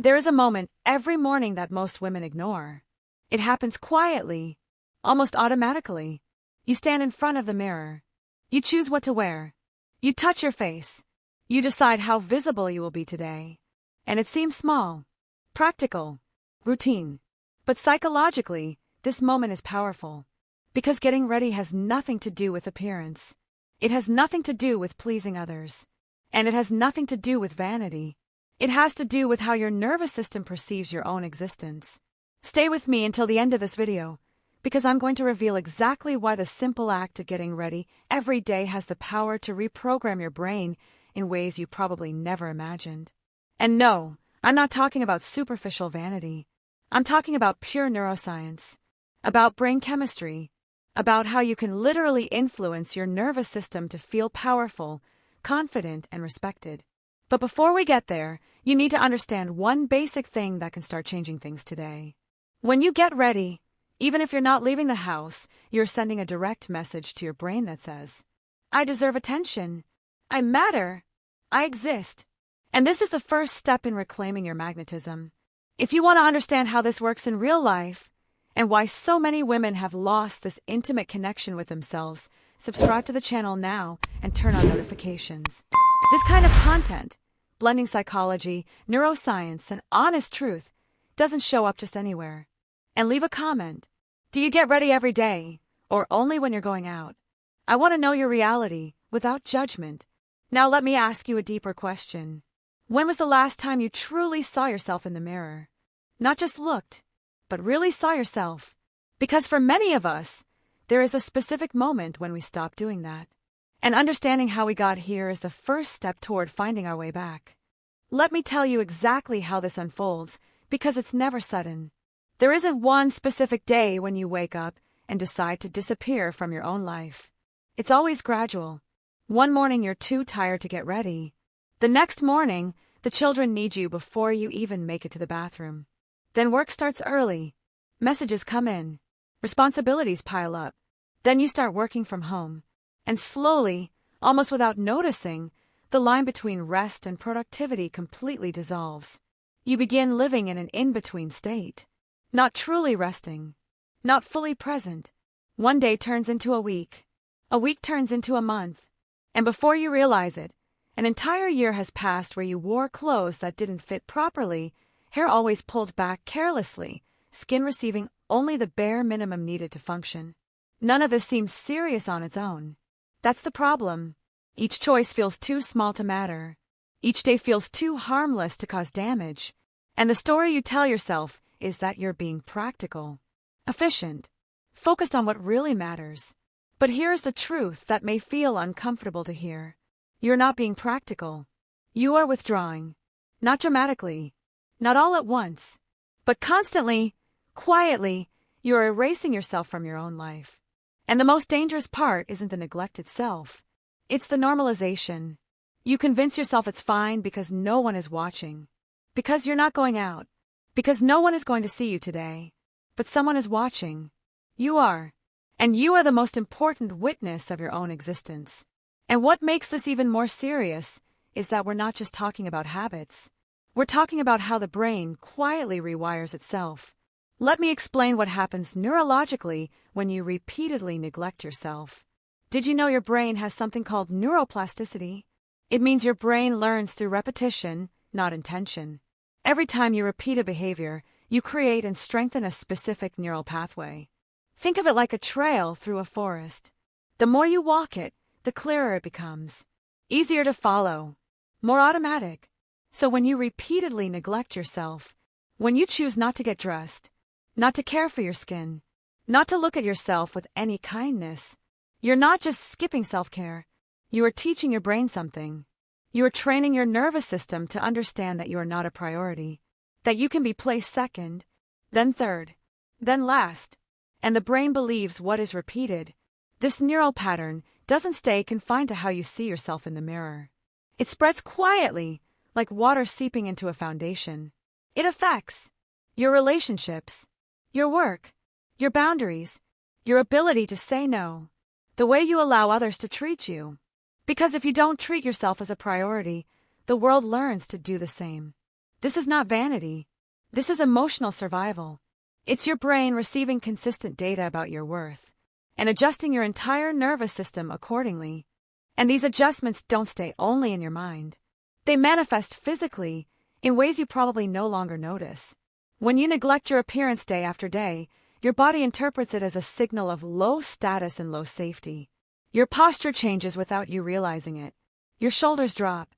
There is a moment every morning that most women ignore. It happens quietly, almost automatically. You stand in front of the mirror. You choose what to wear. You touch your face. You decide how visible you will be today. And it seems small, practical, routine. But psychologically, this moment is powerful. Because getting ready has nothing to do with appearance. It has nothing to do with pleasing others. And it has nothing to do with vanity. It has to do with how your nervous system perceives your own existence. Stay with me until the end of this video, because I'm going to reveal exactly why the simple act of getting ready every day has the power to reprogram your brain in ways you probably never imagined. And no, I'm not talking about superficial vanity. I'm talking about pure neuroscience, about brain chemistry, about how you can literally influence your nervous system to feel powerful, confident, and respected. But before we get there, you need to understand one basic thing that can start changing things today. When you get ready, even if you're not leaving the house, you're sending a direct message to your brain that says, I deserve attention. I matter. I exist. And this is the first step in reclaiming your magnetism. If you want to understand how this works in real life, and why so many women have lost this intimate connection with themselves, subscribe to the channel now and turn on notifications. This kind of content, blending psychology, neuroscience, and honest truth, doesn't show up just anywhere. And leave a comment. Do you get ready every day, or only when you're going out? I want to know your reality, without judgment. Now let me ask you a deeper question. When was the last time you truly saw yourself in the mirror? Not just looked, but really saw yourself. Because for many of us, there is a specific moment when we stop doing that. And understanding how we got here is the first step toward finding our way back. Let me tell you exactly how this unfolds, because it's never sudden. There isn't one specific day when you wake up and decide to disappear from your own life. It's always gradual. One morning you're too tired to get ready. The next morning, the children need you before you even make it to the bathroom. Then work starts early. Messages come in. Responsibilities pile up. Then you start working from home. And slowly, almost without noticing, the line between rest and productivity completely dissolves. You begin living in an in-between state. Not truly resting. Not fully present. One day turns into a week. A week turns into a month. And before you realize it, an entire year has passed where you wore clothes that didn't fit properly, hair always pulled back carelessly, skin receiving only the bare minimum needed to function. None of this seems serious on its own. That's the problem. Each choice feels too small to matter. Each day feels too harmless to cause damage. And the story you tell yourself is that you're being practical, efficient, focused on what really matters. But here's the truth that may feel uncomfortable to hear. You're not being practical. You are withdrawing. Not dramatically. Not all at once. But constantly, quietly, you're erasing yourself from your own life. And the most dangerous part isn't the neglect itself. It's the normalization. You convince yourself it's fine because no one is watching. Because you're not going out. Because no one is going to see you today. But someone is watching. You are. And you are the most important witness of your own existence. And what makes this even more serious is that we're not just talking about habits. We're talking about how the brain quietly rewires itself. Let me explain what happens neurologically when you repeatedly neglect yourself. Did you know your brain has something called neuroplasticity? It means your brain learns through repetition, not intention. Every time you repeat a behavior, you create and strengthen a specific neural pathway. Think of it like a trail through a forest. The more you walk it, the clearer it becomes. Easier to follow. More automatic. So when you repeatedly neglect yourself, when you choose not to get dressed, not to care for your skin, not to look at yourself with any kindness, you're not just skipping self-care. You are teaching your brain something. You are training your nervous system to understand that you are not a priority, that you can be placed second, then third, then last. And the brain believes what is repeated. This neural pattern doesn't stay confined to how you see yourself in the mirror. It spreads quietly, like water seeping into a foundation. It affects your relationships, your work, your boundaries, your ability to say no, the way you allow others to treat you. Because if you don't treat yourself as a priority, the world learns to do the same. This is not vanity. This is emotional survival. It's your brain receiving consistent data about your worth and adjusting your entire nervous system accordingly. And these adjustments don't stay only in your mind. They manifest physically in ways you probably no longer notice. When you neglect your appearance day after day, your body interprets it as a signal of low status and low safety. Your posture changes without you realizing it. Your shoulders drop.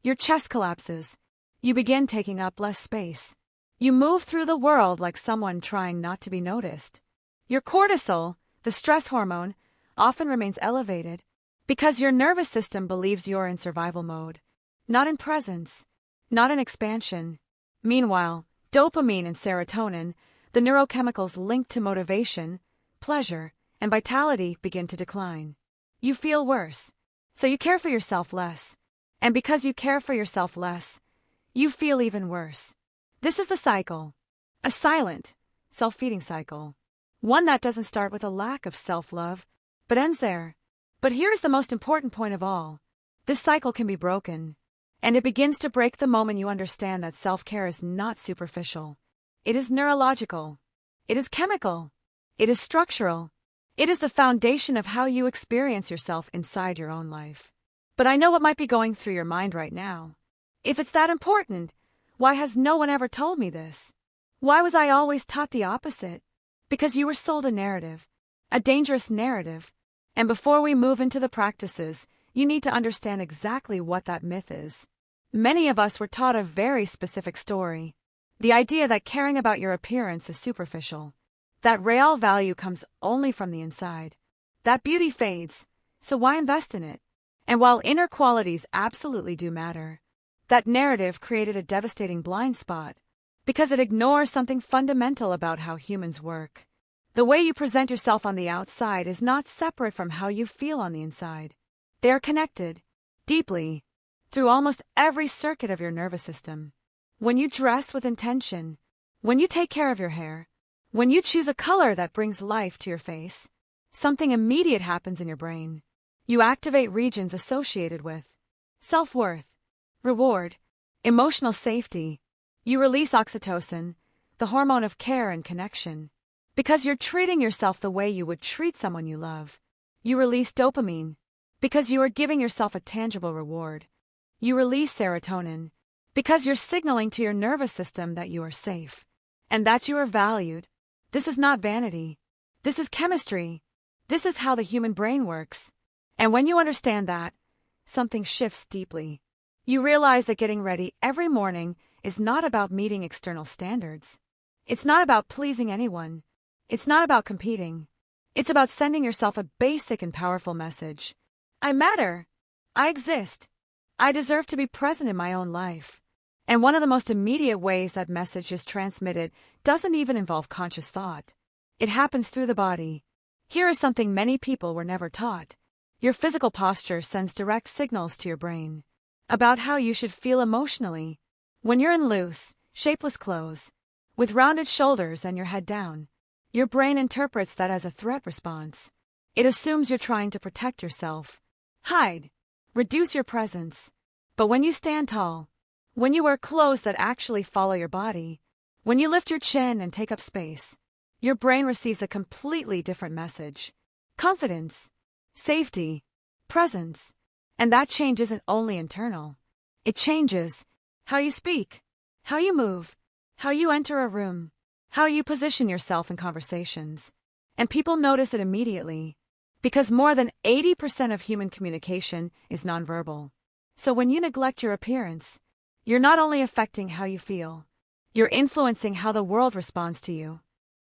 Your chest collapses. You begin taking up less space. You move through the world like someone trying not to be noticed. Your cortisol, the stress hormone, often remains elevated because your nervous system believes you're in survival mode, not in presence, not in expansion. Meanwhile, dopamine and serotonin, the neurochemicals linked to motivation, pleasure, and vitality, begin to decline. You feel worse, so you care for yourself less. And because you care for yourself less, you feel even worse. This is the cycle, a silent, self-feeding cycle. One that doesn't start with a lack of self-love, but ends there. But here's the most important point of all. This cycle can be broken, and it begins to break the moment you understand that self-care is not superficial. It is neurological. It is chemical. It is structural. It is the foundation of how you experience yourself inside your own life. But I know what might be going through your mind right now. If it's that important, why has no one ever told me this? Why was I always taught the opposite? Because you were sold a narrative, a dangerous narrative. And before we move into the practices, you need to understand exactly what that myth is. Many of us were taught a very specific story. The idea that caring about your appearance is superficial. That real value comes only from the inside. That beauty fades, so why invest in it? And while inner qualities absolutely do matter, that narrative created a devastating blind spot because it ignores something fundamental about how humans work. The way you present yourself on the outside is not separate from how you feel on the inside. They are connected, deeply, through almost every circuit of your nervous system. When you dress with intention, when you take care of your hair, when you choose a color that brings life to your face, something immediate happens in your brain. You activate regions associated with self-worth, reward, emotional safety. You release oxytocin, the hormone of care and connection. Because you're treating yourself the way you would treat someone you love. You release dopamine, because you are giving yourself a tangible reward. You release serotonin, because you're signaling to your nervous system that you are safe, and that you are valued. This is not vanity. This is chemistry. This is how the human brain works. And when you understand that, something shifts deeply. You realize that getting ready every morning is not about meeting external standards. It's not about pleasing anyone. It's not about competing. It's about sending yourself a basic and powerful message. I matter. I exist. I deserve to be present in my own life. And one of the most immediate ways that message is transmitted doesn't even involve conscious thought. It happens through the body. Here is something many people were never taught. Your physical posture sends direct signals to your brain about how you should feel emotionally. When you're in loose, shapeless clothes, with rounded shoulders and your head down, your brain interprets that as a threat response. It assumes you're trying to protect yourself, hide, reduce your presence. But when you stand tall, when you wear clothes that actually follow your body, when you lift your chin and take up space, your brain receives a completely different message. Confidence, safety, presence. And that change isn't only internal. It changes how you speak, how you move, how you enter a room, how you position yourself in conversations. And people notice it immediately, because more than 80% of human communication is nonverbal. So when you neglect your appearance, you're not only affecting how you feel, you're influencing how the world responds to you.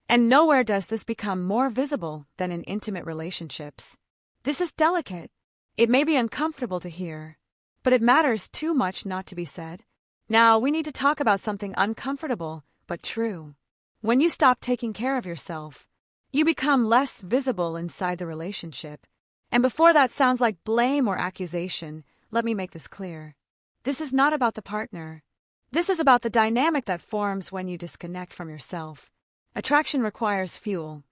And nowhere does this become more visible than in intimate relationships. This is delicate. It may be uncomfortable to hear, but it matters too much not to be said. Now we need to talk about something uncomfortable, but true. When you stop taking care of yourself, you become less visible inside the relationship. And before that sounds like blame or accusation, let me make this clear. This is not about the partner. This is about the dynamic that forms when you disconnect from yourself. Attraction requires fuel,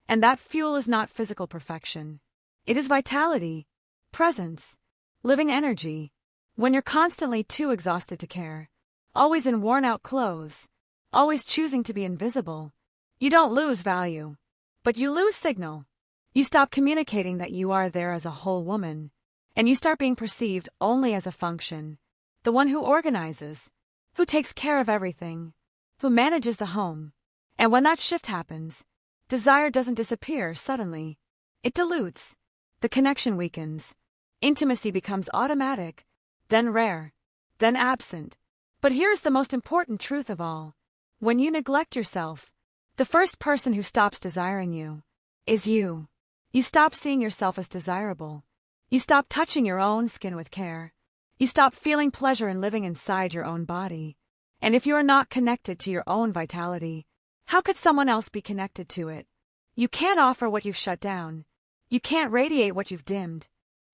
and that fuel is not physical perfection. It is vitality, presence, living energy. When you're constantly too exhausted to care, always in worn-out clothes, always choosing to be invisible. You don't lose value, but you lose signal. You stop communicating that you are there as a whole woman, and you start being perceived only as a function, the one who organizes, who takes care of everything, who manages the home. And when that shift happens, desire doesn't disappear suddenly. It dilutes. The connection weakens. Intimacy becomes automatic, then rare, then absent. But here's the most important truth of all. When you neglect yourself, the first person who stops desiring you is you. You stop seeing yourself as desirable. You stop touching your own skin with care. You stop feeling pleasure in living inside your own body. And if you are not connected to your own vitality, how could someone else be connected to it? You can't offer what you've shut down. You can't radiate what you've dimmed.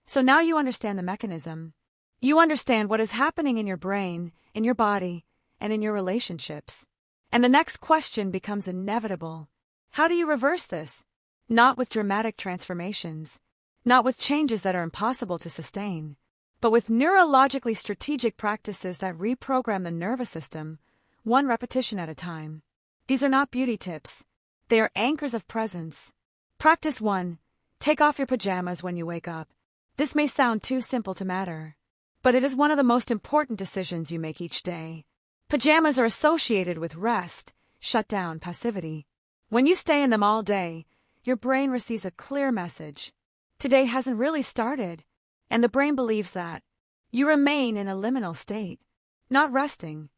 So now you understand the mechanism. You understand what is happening in your brain, in your body, and in your relationships. And the next question becomes inevitable. How do you reverse this? Not with dramatic transformations, not with changes that are impossible to sustain, but with neurologically strategic practices that reprogram the nervous system, one repetition at a time. These are not beauty tips. They are anchors of presence. Practice 1. Take off your pajamas when you wake up. This may sound too simple to matter, but it is one of the most important decisions you make each day. Pajamas are associated with rest, shutdown, passivity. When you stay in them all day, your brain receives a clear message. Today hasn't really started, and the brain believes that. You remain in a liminal state, not resting,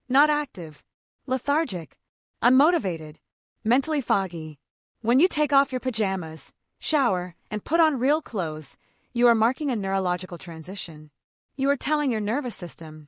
not active, lethargic, unmotivated, mentally foggy. When you take off your pajamas, shower, and put on real clothes, you are marking a neurological transition. You are telling your nervous system,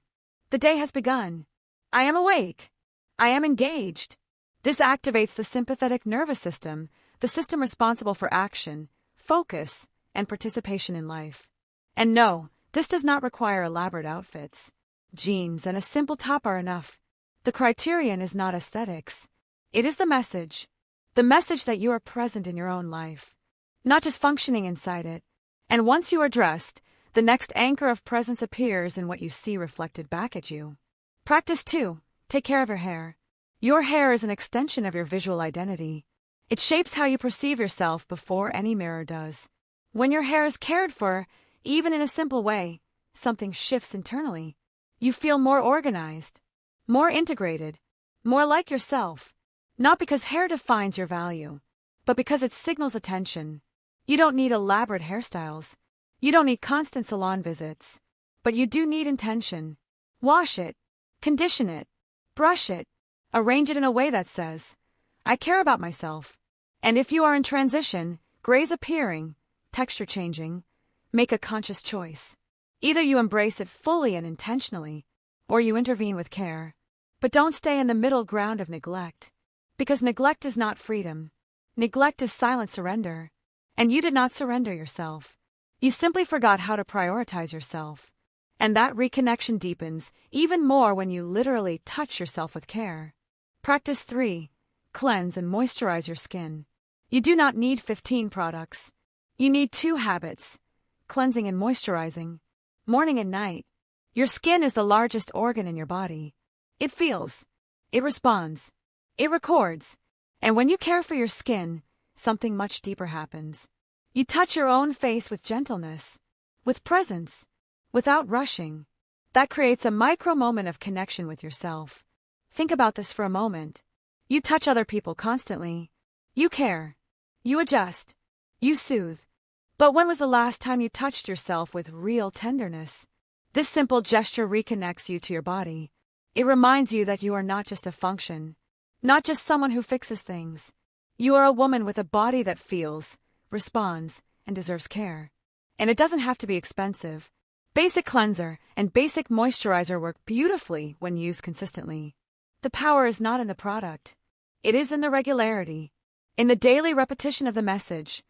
the day has begun. I am awake. I am engaged. This activates the sympathetic nervous system, the system responsible for action, focus, and participation in life. And no, this does not require elaborate outfits. Jeans and a simple top are enough. The criterion is not aesthetics. It is the message that you are present in your own life, not just functioning inside it. And once you are dressed, the next anchor of presence appears in what you see reflected back at you. Practice 2. Take care of your hair. Your hair is an extension of your visual identity. It shapes how you perceive yourself before any mirror does. When your hair is cared for, even in a simple way, something shifts internally. You feel more organized, more integrated, more like yourself. Not because hair defines your value, but because it signals attention. You don't need elaborate hairstyles. You don't need constant salon visits. But you do need intention. Wash it, condition it, brush it, arrange it in a way that says, I care about myself. And if you are in transition, grays appearing, texture changing, make a conscious choice. Either you embrace it fully and intentionally, or you intervene with care. But don't stay in the middle ground of neglect. Because neglect is not freedom. Neglect is silent surrender. And you did not surrender yourself. You simply forgot how to prioritize yourself. And that reconnection deepens even more when you literally touch yourself with care. Practice 3. Cleanse and moisturize your skin. You do not need 15 products. You need 2 habits: cleansing and moisturizing, morning and night. Your skin is the largest organ in your body. It feels, it responds, it records. And when you care for your skin, something much deeper happens. You touch your own face with gentleness, with presence, without rushing. That creates a micro moment of connection with yourself. Think about this for a moment. You touch other people constantly. You care. You adjust. You soothe. But when was the last time you touched yourself with real tenderness? This simple gesture reconnects you to your body. It reminds you that you are not just a function, not just someone who fixes things. You are a woman with a body that feels, responds, and deserves care. And it doesn't have to be expensive. Basic cleanser and basic moisturizer work beautifully when used consistently. The power is not in the product. It is in the regularity, in the daily repetition of the message,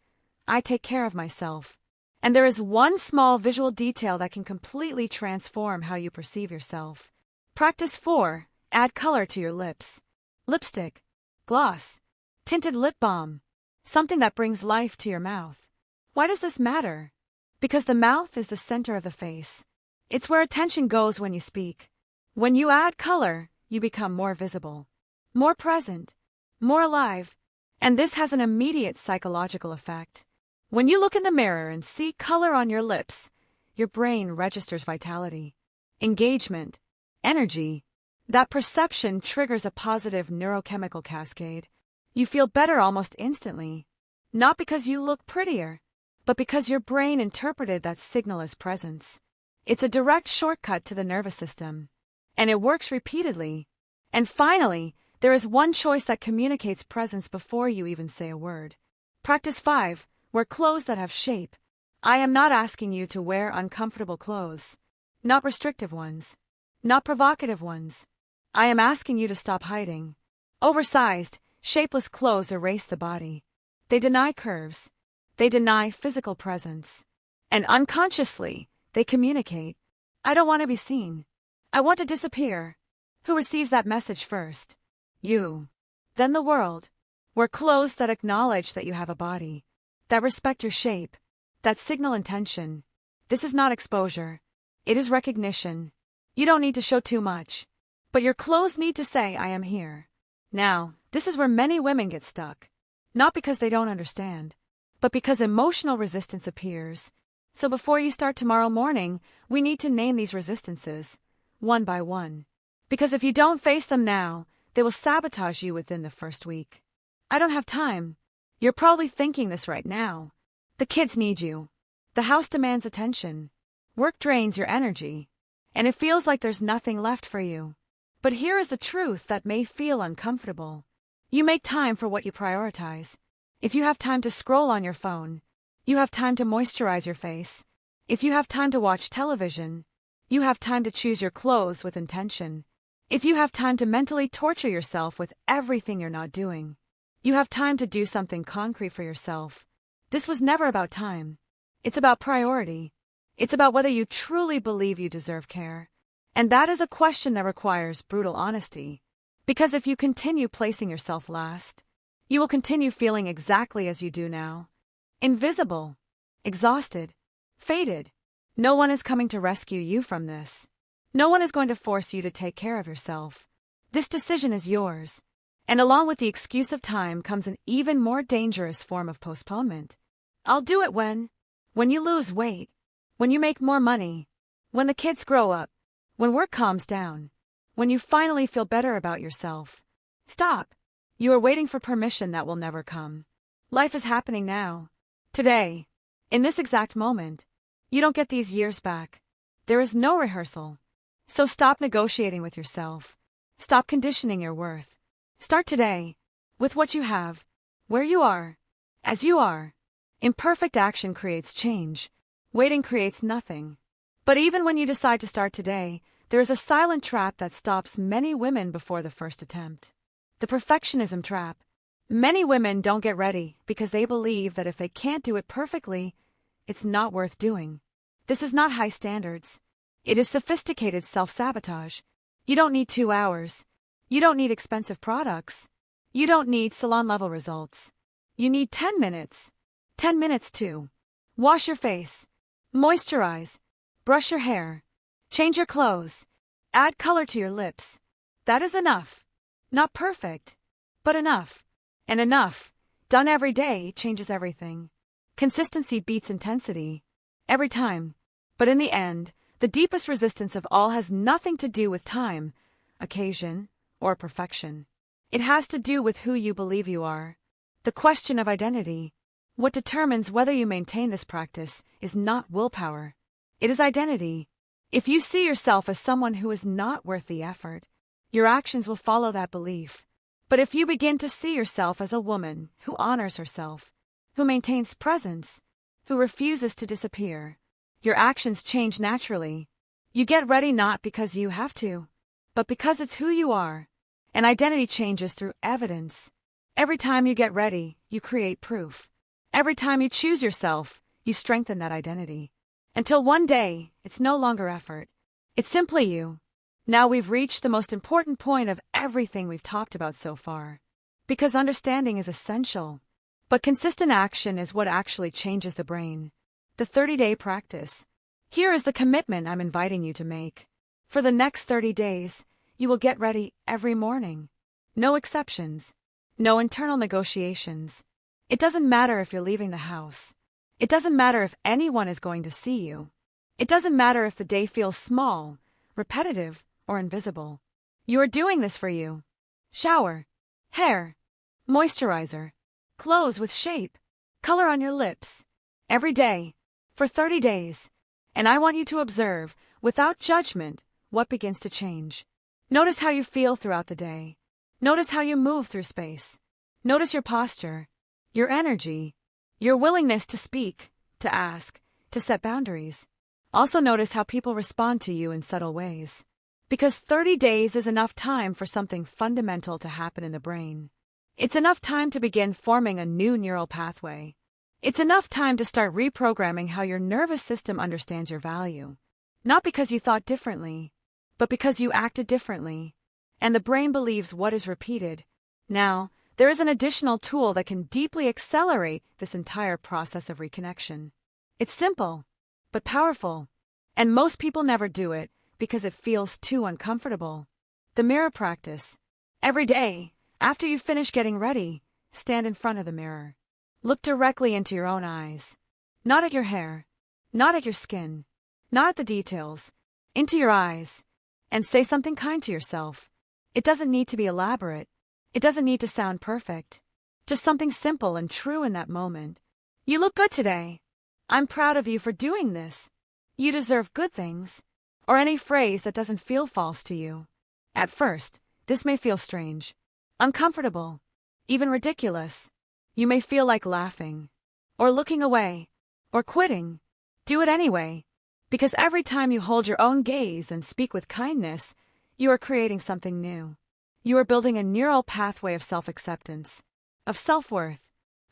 I take care of myself. And there is one small visual detail that can completely transform how you perceive yourself. Practice 4. Add color to your lips. Lipstick, gloss, tinted lip balm, something that brings life to your mouth. Why does this matter? Because the mouth is the center of the face. It's where attention goes when you speak, When you add color, you become more visible, more present, more alive, and this has an immediate psychological effect. When you look in the mirror and see color on your lips, your brain registers vitality, engagement, energy. That perception triggers a positive neurochemical cascade. You feel better almost instantly, not because you look prettier, but because your brain interpreted that signal as presence. It's a direct shortcut to the nervous system, and it works repeatedly. And finally, there is one choice that communicates presence before you even say a word. Practice 5. Wear clothes that have shape. I am not asking you to wear uncomfortable clothes, not restrictive ones, not provocative ones. I am asking you to stop hiding. Oversized, shapeless clothes erase the body. They deny curves. They deny physical presence. And unconsciously, they communicate. I don't want to be seen. I want to disappear. Who receives that message first? You. Then the world. Wear clothes that acknowledge that you have a body, that respect your shape, that signal intention. This is not exposure. It is recognition. You don't need to show too much. But your clothes need to say, I am here. Now, this is where many women get stuck. Not because they don't understand, but because emotional resistance appears. So before you start tomorrow morning, we need to name these resistances, one by one. Because if you don't face them now, they will sabotage you within the first week. I don't have time. You're probably thinking this right now. The kids need you. The house demands attention. Work drains your energy. And it feels like there's nothing left for you. But here is the truth that may feel uncomfortable. You make time for what you prioritize. If you have time to scroll on your phone, you have time to moisturize your face. If you have time to watch television, you have time to choose your clothes with intention. If you have time to mentally torture yourself with everything you're not doing, you have time to do something concrete for yourself. This was never about time. It's about priority. It's about whether you truly believe you deserve care. And that is a question that requires brutal honesty. Because if you continue placing yourself last, you will continue feeling exactly as you do now. Invisible, exhausted, faded. No one is coming to rescue you from this. No one is going to force you to take care of yourself. This decision is yours. And along with the excuse of time comes an even more dangerous form of postponement. I'll do it when you lose weight, when you make more money, when the kids grow up, when work calms down, when you finally feel better about yourself. Stop. You are waiting for permission that will never come. Life is happening now. Today. In this exact moment. You don't get these years back. There is no rehearsal. So stop negotiating with yourself. Stop conditioning your worth. Start today. With what you have. Where you are. As you are. Imperfect action creates change. Waiting creates nothing. But even when you decide to start today, there is a silent trap that stops many women before the first attempt. The perfectionism trap. Many women don't get ready because they believe that if they can't do it perfectly, it's not worth doing. This is not high standards. It is sophisticated self-sabotage. You don't need 2 hours. You don't need expensive products. You don't need salon-level results. You need 10 minutes. 10 minutes to wash your face, moisturize, brush your hair, change your clothes, add color to your lips. That is enough. Not perfect, but enough. And enough, done every day, changes everything. Consistency beats intensity. Every time. But in the end, the deepest resistance of all has nothing to do with time, occasion, or perfection. It has to do with who you believe you are. The question of identity. What determines whether you maintain this practice is not willpower. It is identity. If you see yourself as someone who is not worth the effort, your actions will follow that belief. But if you begin to see yourself as a woman who honors herself, who maintains presence, who refuses to disappear, your actions change naturally. You get ready not because you have to, but because it's who you are. And identity changes through evidence. Every time you get ready, you create proof. Every time you choose yourself, you strengthen that identity. Until one day, it's no longer effort. It's simply you. Now we've reached the most important point of everything we've talked about so far. Because understanding is essential. But consistent action is what actually changes the brain. The 30-day practice. Here is the commitment I'm inviting you to make. For the next 30 days, you will get ready every morning. No exceptions. No internal negotiations. It doesn't matter if you're leaving the house. It doesn't matter if anyone is going to see you. It doesn't matter if the day feels small, repetitive, or invisible. You are doing this for you. Shower, hair, moisturizer, clothes with shape, color on your lips. Every day, for 30 days. And I want you to observe, without judgment, what begins to change. Notice how you feel throughout the day. Notice how you move through space. Notice your posture, your energy, your willingness to speak, to ask, to set boundaries. Also notice how people respond to you in subtle ways. Because 30 days is enough time for something fundamental to happen in the brain. It's enough time to begin forming a new neural pathway. It's enough time to start reprogramming how your nervous system understands your value. Not because you thought differently, but because you acted differently. And the brain believes what is repeated. Now, there is an additional tool that can deeply accelerate this entire process of reconnection. It's simple, but powerful. And most people never do it because it feels too uncomfortable. The mirror practice. Every day, after you finish getting ready, stand in front of the mirror. Look directly into your own eyes. Not at your hair, not at your skin, not at the details, into your eyes, and say something kind to yourself. It doesn't need to be elaborate. It doesn't need to sound perfect. Just something simple and true in that moment. You look good today. I'm proud of you for doing this. You deserve good things. Or any phrase that doesn't feel false to you. At first, this may feel strange, uncomfortable, even ridiculous. You may feel like laughing, or looking away, or quitting. Do it anyway, because every time you hold your own gaze and speak with kindness, you are creating something new. You are building a neural pathway of self-acceptance, of self-worth,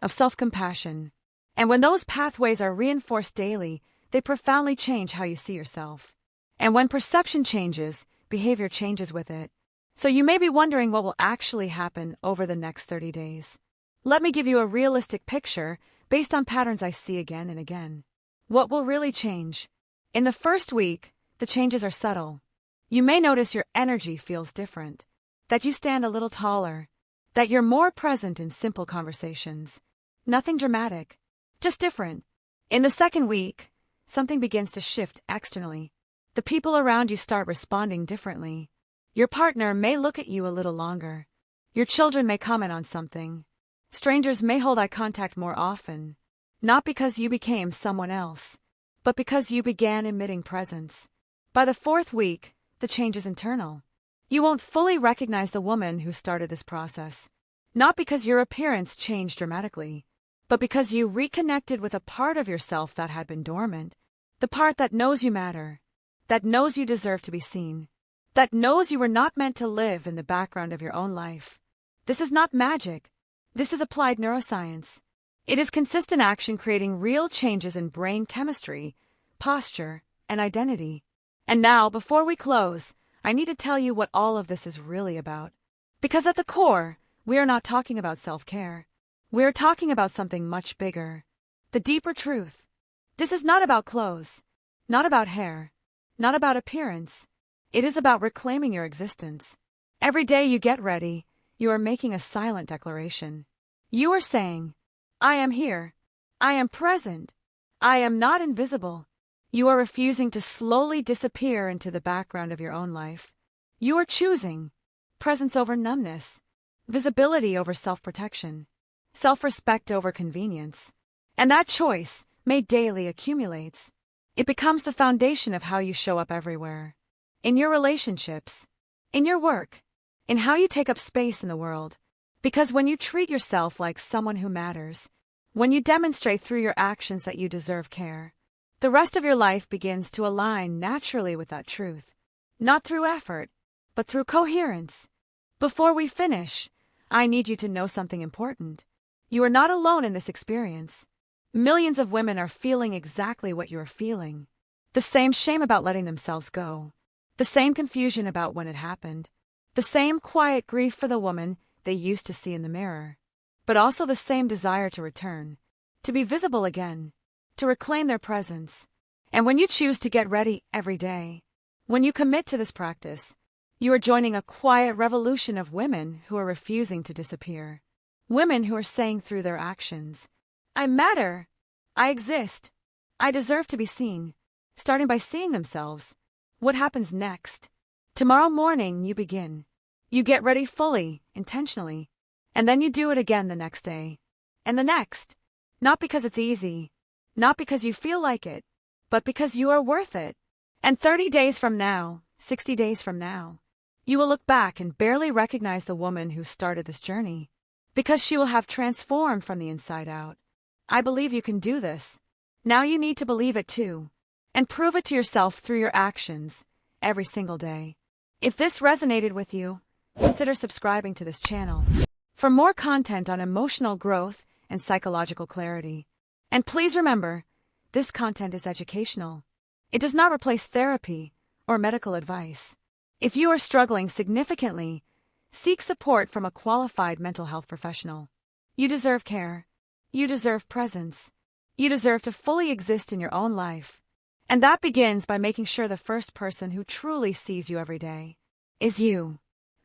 of self-compassion. And when those pathways are reinforced daily, they profoundly change how you see yourself. And when perception changes, behavior changes with it. So you may be wondering what will actually happen over the next 30 days. Let me give you a realistic picture based on patterns I see again and again. What will really change? In the first week, the changes are subtle. You may notice your energy feels different, that you stand a little taller, that you're more present in simple conversations. Nothing dramatic, just different. In the second week, something begins to shift externally. The people around you start responding differently. Your partner may look at you a little longer. Your children may comment on something. Strangers may hold eye contact more often. Not because you became someone else, but because you began emitting presence. By the fourth week, the change is internal. You won't fully recognize the woman who started this process. Not because your appearance changed dramatically, but because you reconnected with a part of yourself that had been dormant. The part that knows you matter. That knows you deserve to be seen. That knows you were not meant to live in the background of your own life. This is not magic. This is applied neuroscience. It is consistent action creating real changes in brain chemistry, posture, and identity. And now, before we close, I need to tell you what all of this is really about. Because at the core, we are not talking about self-care. We are talking about something much bigger. The deeper truth. This is not about clothes, not about hair, not about appearance. It is about reclaiming your existence. Every day you get ready, you are making a silent declaration. You are saying, I am here. I am present. I am not invisible. You are refusing to slowly disappear into the background of your own life. You are choosing presence over numbness, visibility over self-protection, self-respect over convenience. And that choice, made daily, accumulates. It becomes the foundation of how you show up everywhere. In your relationships, in your work, in how you take up space in the world. Because when you treat yourself like someone who matters, when you demonstrate through your actions that you deserve care, the rest of your life begins to align naturally with that truth. Not through effort, but through coherence. Before we finish, I need you to know something important. You are not alone in this experience. Millions of women are feeling exactly what you are feeling. The same shame about letting themselves go. The same confusion about when it happened. The same quiet grief for the woman they used to see in the mirror. But also the same desire to return, to be visible again, to reclaim their presence. And when you choose to get ready every day, When you commit to this practice, you are joining a quiet revolution of women who are refusing to disappear. Women who are saying through their actions, I matter, I exist, I deserve to be seen, starting by seeing themselves. What happens next? Tomorrow morning you begin. You get ready fully, intentionally, and then you do it again the next day. And the next. Not because it's easy, not because you feel like it, but because you are worth it. And 30 days from now, 60 days from now, you will look back and barely recognize the woman who started this journey, because she will have transformed from the inside out. I believe you can do this. Now you need to believe it too, and prove it to yourself through your actions, every single day. If this resonated with you, consider subscribing to this channel for more content on emotional growth and psychological clarity. And please remember, this content is educational. It does not replace therapy or medical advice. If you are struggling significantly, seek support from a qualified mental health professional. You deserve care. You deserve presence. You deserve to fully exist in your own life. And that begins by making sure the first person who truly sees you every day is you.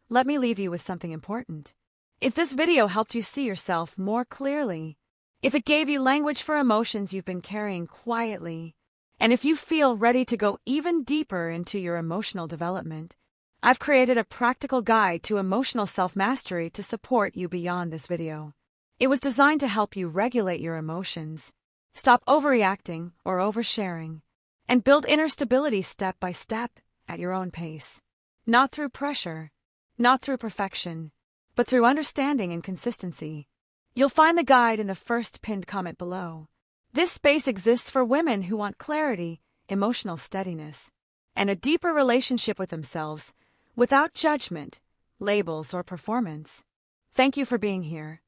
Let me leave you with something important. If this video helped you see yourself more clearly, if it gave you language for emotions you've been carrying quietly, and if you feel ready to go even deeper into your emotional development, I've created a practical guide to emotional self-mastery to support you beyond this video. It was designed to help you regulate your emotions, stop overreacting or oversharing, and build inner stability step by step at your own pace. Not through pressure, not through perfection, but through understanding and consistency. You'll find the guide in the first pinned comment below. This space exists for women who want clarity, emotional steadiness, and a deeper relationship with themselves, without judgment, labels, or performance. Thank you for being here.